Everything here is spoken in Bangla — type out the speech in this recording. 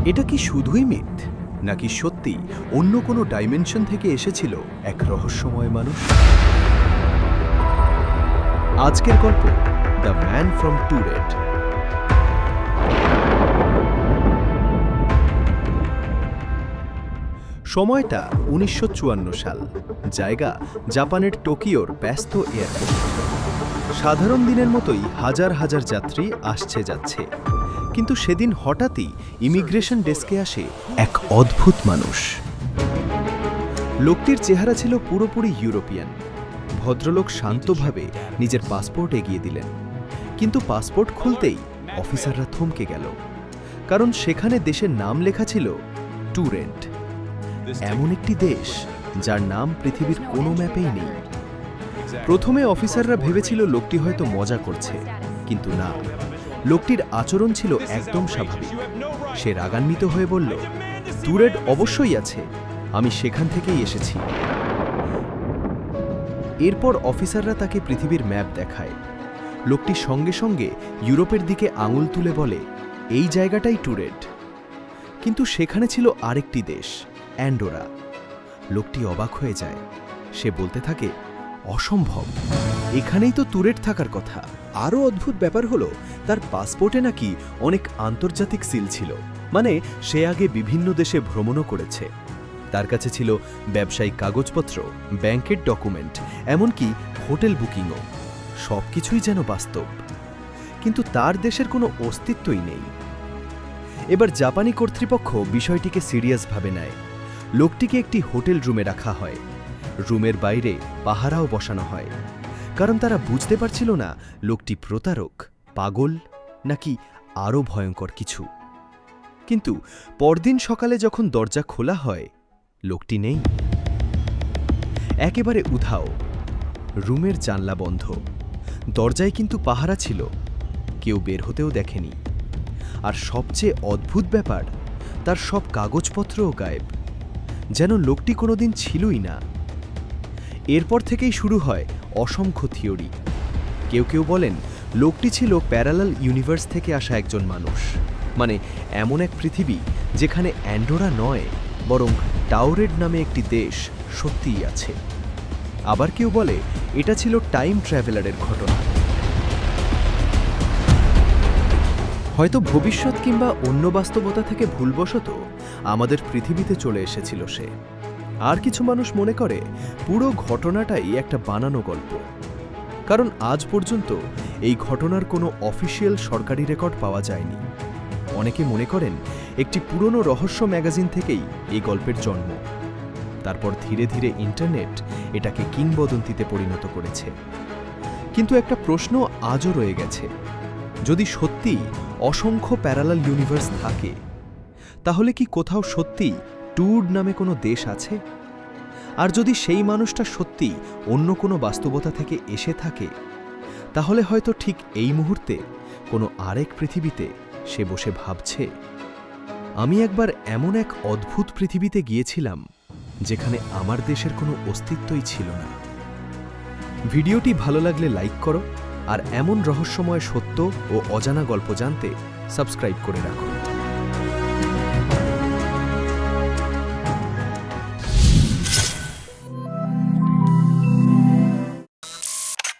এটা কি শুধুই মিথ, নাকি সত্যি অন্য কোনো ডাইমেনশন থেকে এসেছিল এক রহস্যময় মানুষ? আজকের গল্প দ্য ম্যান ফ্রম টুরেট। সময়টা 1954 সাল, জায়গা জাপানের টোকিওর ব্যস্ত এয়ারপোর্ট। সাধারণ দিনের মতোই হাজার হাজার যাত্রী আসছে যাচ্ছে, কিন্তু সেদিন হঠাৎই ইমিগ্রেশন ডেস্কে আসে এক অদ্ভুত মানুষ। লোকটির চেহারা ছিল পুরোপুরি ইউরোপিয়ান। ভদ্রলোক শান্তভাবে নিজের পাসপোর্ট এগিয়ে দিলেন, কিন্তু পাসপোর্ট খুলতেই অফিসাররা থমকে গেল, কারণ সেখানে দেশের নাম লেখা ছিল টুরেট। এমন একটি দেশ যার নাম পৃথিবীর কোনো ম্যাপেই নেই। প্রথমে অফিসাররা ভেবেছিল লোকটি হয়তো মজা করছে, কিন্তু না, লোকটির আচরণ ছিল একদম স্বাভাবিক। সে রাগান্বিত হয়ে বলল, টুরেট অবশ্যই আছে, আমি সেখান থেকেই এসেছি। এরপর অফিসাররা তাকে পৃথিবীর ম্যাপ দেখায়। লোকটি সঙ্গে সঙ্গে ইউরোপের দিকে আঙুল তুলে বলে, এই জায়গাটাই টুরেট। কিন্তু সেখানে ছিল আরেকটি দেশ, অ্যান্ডোরা। লোকটি অবাক হয়ে যায়। সে বলতে থাকে, অসম্ভব, এখানেই তো টুরেট থাকার কথা। আরও অদ্ভুত ব্যাপার হলো, তার পাসপোর্টে নাকি অনেক আন্তর্জাতিক সিল ছিল, মানে সে আগে বিভিন্ন দেশে ভ্রমণও করেছে। তার কাছে ছিল ব্যবসায়িক কাগজপত্র, ব্যাংকের ডকুমেন্ট, এমনকি হোটেল বুকিংও। সবকিছুই যেন বাস্তব, কিন্তু তার দেশের কোনো অস্তিত্বই নেই। এবার জাপানি কর্তৃপক্ষ বিষয়টিকে সিরিয়াসভাবে নেয়। লোকটিকে একটি হোটেল রুমে রাখা হয়। রুমের বাইরে পাহারাও বসানো হয়, কারণ তারা বুঝতে পারছিল না লোকটি প্রতারক, পাগল, নাকি আরও ভয়ঙ্কর কিছু। কিন্তু পরদিন সকালে যখন দরজা খোলা হয়, লোকটি নেই। একেবারে উধাও। রুমের জানলা বন্ধ, দরজায় কিন্তু পাহারা ছিল, কেউ বের হতেও দেখেনি। আর সবচেয়ে অদ্ভুত ব্যাপার, তার সব কাগজপত্রও গায়েব, যেন লোকটি কোনোদিন ছিলই না। এরপর থেকেই শুরু হয় অসংখ্য থিওরি। কেউ কেউ বলেন লোকটি ছিল প্যারালাল ইউনিভার্স থেকে আসা একজন মানুষ, মানে এমন এক পৃথিবী যেখানে অ্যান্ডোরা নয়, বরং টাউরেট নামে একটি দেশ সত্যিই আছে। আবার কেউ বলে এটা ছিল টাইম ট্রাভেলারের ঘটনা। হয়তো ভবিষ্যৎ কিংবা অন্য বাস্তবতা থেকে ভুলবশত আমাদের পৃথিবীতে চলে এসেছিল সে। আর কিছু মানুষ মনে করে পুরো ঘটনাটাই একটা বানানো গল্প, কারণ আজ পর্যন্ত এই ঘটনার কোনো অফিসিয়াল সরকারি রেকর্ড পাওয়া যায়নি। অনেকে মনে করেন একটি পুরনো রহস্য ম্যাগাজিন থেকেই এই গল্পের জন্ম। তারপর ধীরে ধীরে ইন্টারনেট এটাকে কিংবদন্তিতে পরিণত করেছে। কিন্তু একটা প্রশ্ন আজও রয়ে গেছে, যদি সত্যি অসংখ্য প্যারালাল ইউনিভার্স থাকে, তাহলে কি কোথাও সত্যি টুর নামে কোনো দেশ আছে? আর যদি সেই মানুষটা সত্যি অন্য কোনো বাস্তবতা থেকে এসে থাকে, তাহলে হয়তো ঠিক এই মুহূর্তে কোনো আরেক পৃথিবীতে সে বসে ভাবছে, আমি একবার এমন এক অদ্ভুত পৃথিবীতে গিয়েছিলাম যেখানে আমার দেশের কোনো অস্তিত্বই ছিল না। ভিডিওটি ভালো লাগলে লাইক করো, আর এমন রহস্যময় সত্য ও অজানা গল্প জানতে সাবস্ক্রাইব করে রাখো।